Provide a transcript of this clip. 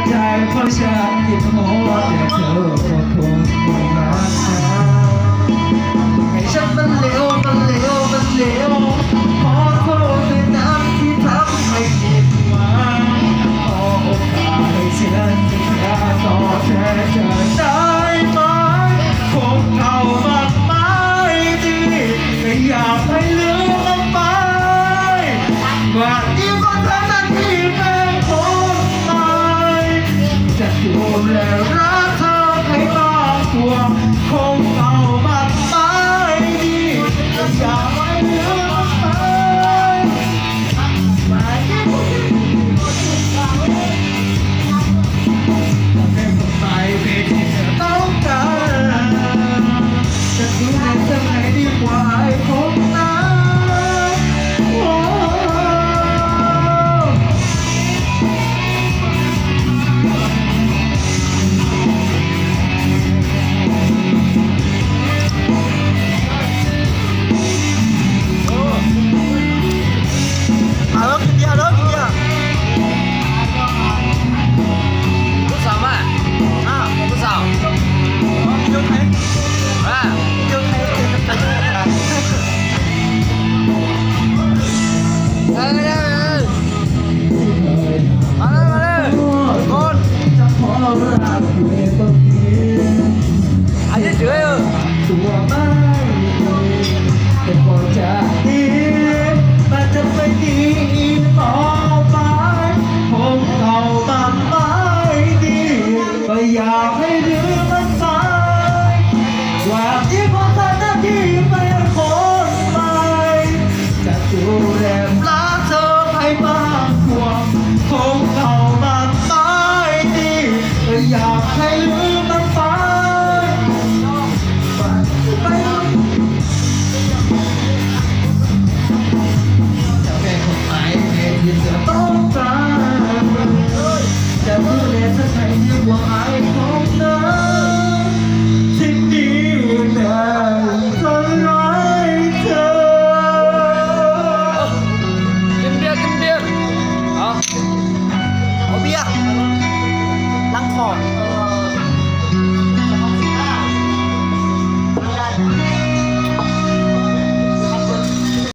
ใจเพราะฉันคิดโหดแต่เธอก็คงไม่รักฉันให้ฉันมันเลวมันเลวมันเลวขอโทษด้วยนะที่ทำให้ผิดหวังขอโอกาสให้ฉันจะแค่ตอบแทนเธอได้ไหมคงเข้ามาไม่ดีก็อยากให้ลืมมันไปว่านี่ก็เท่านั้นที่เป็นคนใหม่จะดูแลรักเธอให้มากกว่าคงเข้ามาไม่ดีก็อยากให้ลืมมันไปต้องการจะดูแลเธอให้ดีกว่าให้พบนะตัวมัน